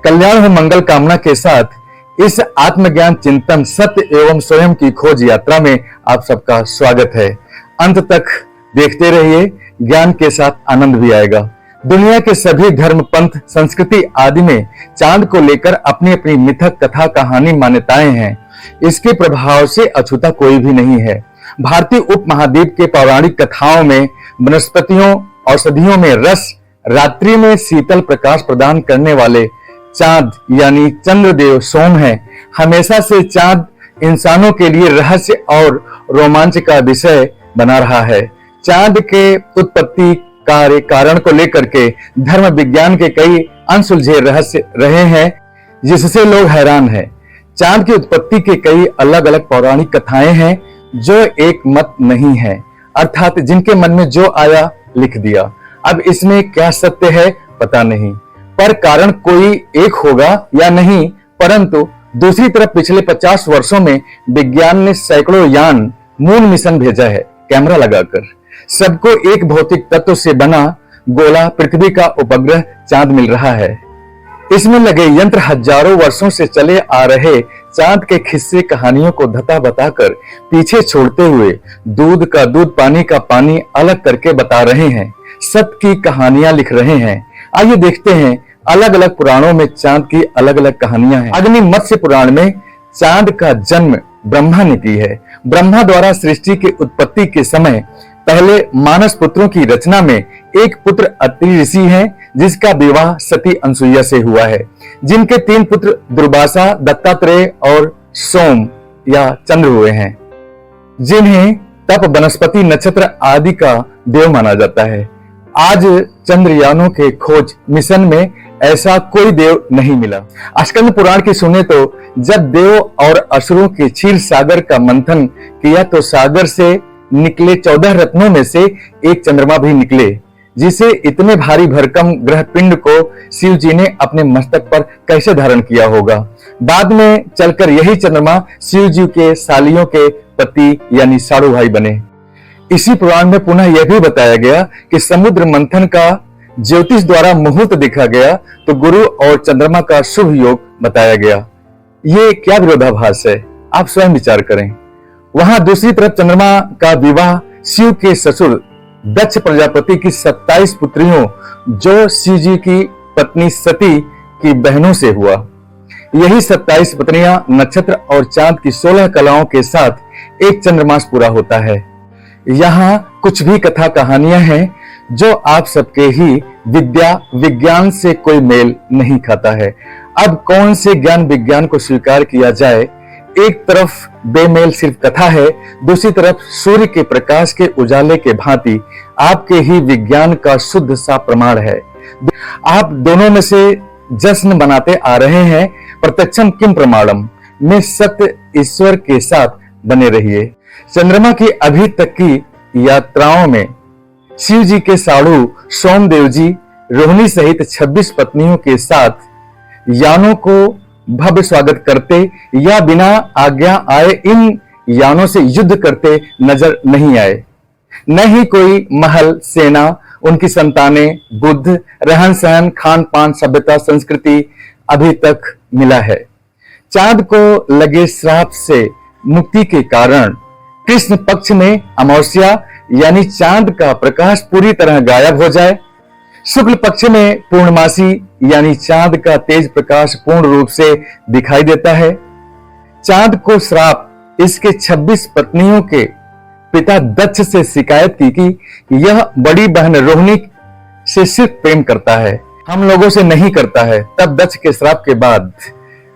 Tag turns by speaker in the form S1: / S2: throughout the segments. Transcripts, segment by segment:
S1: कल्याण हो मंगल कामना के साथ इस आत्मज्ञान चिंतन सत्य एवं स्वयं की खोज यात्रा में आप सबका स्वागत है। अंत तक देखते रहिए, ज्ञान के साथ आनंद भी आएगा। दुनिया के सभी धर्म, पंथ, संस्कृति आदि में चांद को लेकर अपनी अपनी मिथक, कथा, कहानी, मान्यताएं हैं। इसके प्रभाव से अछूता कोई भी नहीं है। भारतीय उपमहाद्वीप के पौराणिक कथाओं में वनस्पतियों, औषधियों में रस, रात्रि में शीतल प्रकाश प्रदान करने वाले चांद यानी चंद्रदेव सोम है। हमेशा से चांद इंसानों के लिए रहस्य और रोमांच का विषय बना रहा है। चांद के उत्पत्ति कार्य कारण को लेकर के धर्म विज्ञान के कई अनसुलझे रहस्य रहे हैं, जिससे लोग हैरान हैं। चांद की उत्पत्ति के कई अलग अलग पौराणिक कथाएं हैं जो एक मत नहीं है, अर्थात जिनके मन में जो आया लिख दिया। अब इसमें क्या सत्य है पता नहीं, पर कारण कोई एक होगा या नहीं। परंतु दूसरी तरफ पिछले 50 वर्षों में विज्ञान ने सैकड़ों यान मून मिशन भेजा है, कैमरा लगाकर। सबको एक भौतिक तत्व से बना गोला पृथ्वी का उपग्रह चांद मिल रहा है। इसमें लगे यंत्र हजारों वर्षों से चले आ रहे चांद के किस्से कहानियों को धता बताकर पीछे छोड़ते हुए दूध का दूध, पानी का पानी अलग करके बता रहे हैं, सत्य की कहानियां लिख रहे हैं। आइए देखते हैं, अलग अलग पुराणों में चांद की अलग अलग कहानियां हैं। अग्नि मत्स्य पुराण में चांद का जन्म ब्रह्मा ने की है। ब्रह्मा द्वारा सृष्टि की उत्पत्ति के समय पहले मानस पुत्रों की रचना में एक पुत्र अत्रि ऋषि है, जिसका विवाह सती अनसुईया से हुआ है। जिनके 3 पुत्र दुर्वासा, दत्तात्रेय और सोम या चंद्र हुए हैं, जिन्हें तप, वनस्पति, नक्षत्र आदि का देव माना जाता है। आज चंद्रयानों के खोज मिशन में ऐसा कोई देव नहीं मिला। स्कंद पुराण की सुने तो जब देव और असुरों के क्षीर सागर का मंथन किया तो सागर से निकले 14 रत्नों में से एक चंद्रमा भी निकले, जिसे इतने भारी भरकम ग्रह पिंड को शिव जी ने अपने मस्तक पर कैसे धारण किया होगा। बाद में चलकर यही चंद्रमा शिव जी के सालियों के पति यानी साड़ू भाई बने। इसी पुराण में पुनः यह भी बताया गया कि समुद्र मंथन का ज्योतिष द्वारा मुहूर्त देखा गया तो गुरु और चंद्रमा का शुभ योग बताया गया। ये क्या विरोधाभास है, आप स्वयं विचार करें। वहां दूसरी तरफ चंद्रमा का विवाह शिव के ससुर दक्ष प्रजापति की 27 पुत्रियों जो शिव जी की पत्नी सती की बहनों से हुआ। यही 27 पत्नियां नक्षत्र और चांद की 16 कलाओं के साथ एक चंद्रमास पूरा होता है। यहाँ कुछ भी कथा कहानियां हैं जो आप सबके ही विद्या विज्ञान से कोई मेल नहीं खाता है। अब कौन से ज्ञान विज्ञान को स्वीकार किया जाए? एक तरफ बेमेल सिर्फ कथा है, दूसरी तरफ सूर्य के प्रकाश के उजाले के भांति आपके ही विज्ञान का शुद्ध सा प्रमाण है। आप दोनों में से जश्न बनाते आ रहे हैं। प्रत्यक्षम किम प्रमाणम में सत्य ईश्वर के साथ बने रहिए। चंद्रमा की अभी तक की यात्राओं में शिव जी के साड़ू सोमदेव जी रोहिणी सहित 26 पत्नियों के साथ यानों को भव्य स्वागत करते या बिना आज्ञा आए इन यानों से युद्ध करते नजर नहीं आए। न ही कोई महल, सेना, उनकी संतानें, बुद्ध, रहन सहन, खान पान, सभ्यता, संस्कृति अभी तक मिला है। चांद को लगे श्राप से मुक्ति के कारण कृष्ण पक्ष में अमावस्या यानी चांद का प्रकाश पूरी तरह गायब हो जाए, शुक्ल पक्ष में पूर्णमासी यानी चांद का तेज प्रकाश पूर्ण रूप से दिखाई देता है। चांद को श्राप इसके 26 पत्नियों के पिता दक्ष से शिकायत की कि यह बड़ी बहन रोहिणी से सिर्फ प्रेम करता है, हम लोगों से नहीं करता है। तब दक्ष के श्राप के बाद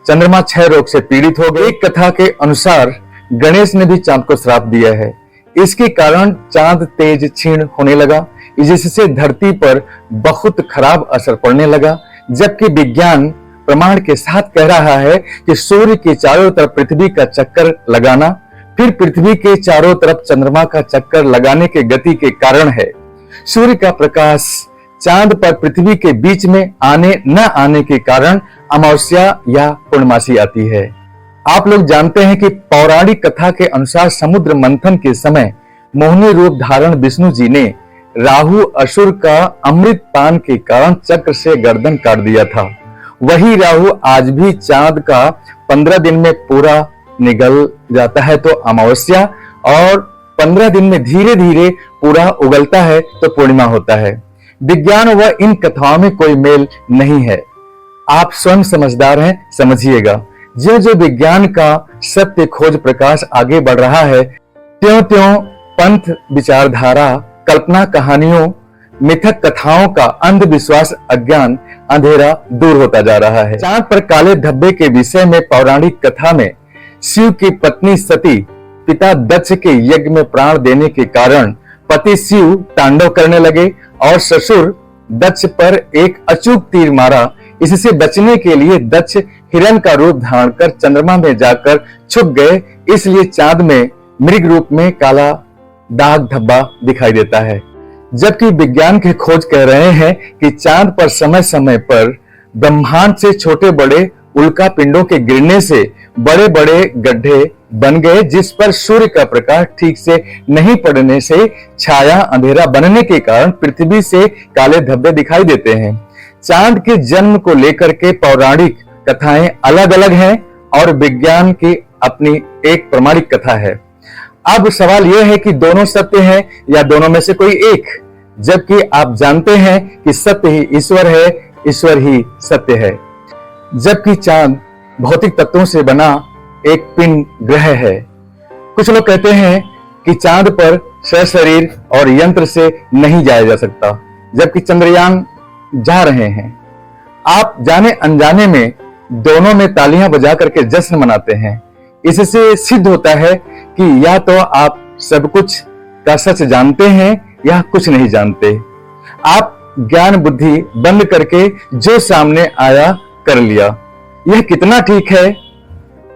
S1: चंद्रमा क्षय रोग से पीड़ित हो गए। एक कथा के अनुसार गणेश ने भी चांद को श्राप दिया है। इसके कारण चांद तेज क्षीण होने लगा, जिससे धरती पर बहुत खराब असर पड़ने लगा। जबकि विज्ञान प्रमाण के साथ कह रहा है कि सूर्य के चारों तरफ पृथ्वी का चक्कर लगाना, फिर पृथ्वी के चारों तरफ चंद्रमा का चक्कर लगाने के गति के कारण है। सूर्य का प्रकाश चांद पर पृथ्वी के बीच में आने न आने के कारण अमावस्या या पूर्णमासी आती है। आप लोग जानते हैं कि पौराणिक कथा के अनुसार समुद्र मंथन के समय मोहिनी रूप धारण विष्णु जी ने राहु असुर का अमृत पान के कारण चक्र से गर्दन काट दिया था। वही राहु आज भी चांद का 15 दिन में पूरा निगल जाता है तो अमावस्या, और 15 दिन में धीरे धीरे पूरा उगलता है तो पूर्णिमा होता है। विज्ञान व इन कथाओं में कोई मेल नहीं है। आप स्वयं समझदार हैं, समझिएगा। जो जो विज्ञान का सत्य खोज प्रकाश आगे बढ़ रहा है, त्यों त्यों पंथ विचारधारा, कल्पना कहानियों, मिथक कथाओं का अंधविश्वास, अज्ञान, अंधेरा दूर होता जा रहा है। चांद पर काले धब्बे के विषय में पौराणिक कथा में शिव की पत्नी सती पिता दक्ष के यज्ञ में प्राण देने के कारण पति शिव तांडव करने लगे और ससुर दक्ष पर एक अचूक तीर मारा। इससे बचने के लिए दक्ष हिरण का रूप धारण कर चंद्रमा में जाकर छुप गए, इसलिए चांद में मृग रूप में काला दाग धब्बा दिखाई देता है। जबकि विज्ञान के खोज कह रहे हैं कि चांद पर समय समय पर ब्रह्मांड से छोटे बड़े उल्का पिंडों के गिरने से बड़े बड़े गड्ढे बन गए, जिस पर सूर्य का प्रकाश ठीक से नहीं पड़ने से छाया अंधेरा बनने के कारण पृथ्वी से काले धब्बे दिखाई देते हैं। चांद के जन्म को लेकर के पौराणिक कथाएं अलग अलग हैं और विज्ञान की अपनी एक प्रमाणिक कथा है। अब सवाल यह है कि दोनों सत्य हैं या दोनों में से कोई एक, जबकि आप जानते हैं कि सत्य ही ईश्वर है, ईश्वर ही सत्य है। जबकि चांद भौतिक तत्वों से बना एक पिंड ग्रह है। कुछ लोग कहते हैं कि चांद पर सशरीर और यंत्र से नहीं जाया जा सकता, जबकि चंद्रयान जा रहे हैं। आप जाने अनजाने में दोनों में तालियां बजा करके जश्न मनाते हैं। इससे सिद्ध होता है कि या तो आप सब कुछ का सच जानते हैं या कुछ नहीं जानते। आप ज्ञान बुद्धि बंद करके जो सामने आया कर लिया। यह कितना ठीक है?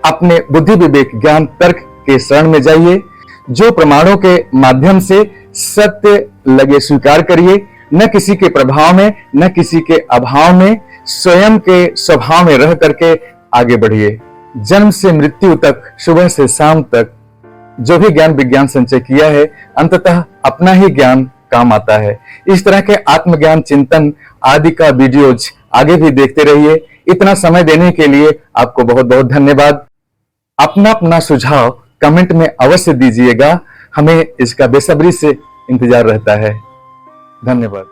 S1: अपने बुद्धि विवेक ज्ञान तर्क के शरण में जाइए। जो प्रमाणों के माध्यम से सत्य लगे स्वीकार करिए, न किसी के प्रभाव में न किसी के अभाव में, स्वयं के स्वभाव में रह करके आगे बढ़िए। जन्म से मृत्यु तक, सुबह से शाम तक जो भी ज्ञान विज्ञान संचय किया है, अंततः अपना ही ज्ञान काम आता है। इस तरह के आत्मज्ञान चिंतन आदि का वीडियोज आगे भी देखते रहिए। इतना समय देने के लिए आपको बहुत बहुत धन्यवाद। अपना अपना सुझाव कमेंट में अवश्य दीजिएगा, हमें इसका बेसब्री से इंतजार रहता है। धन्यवाद।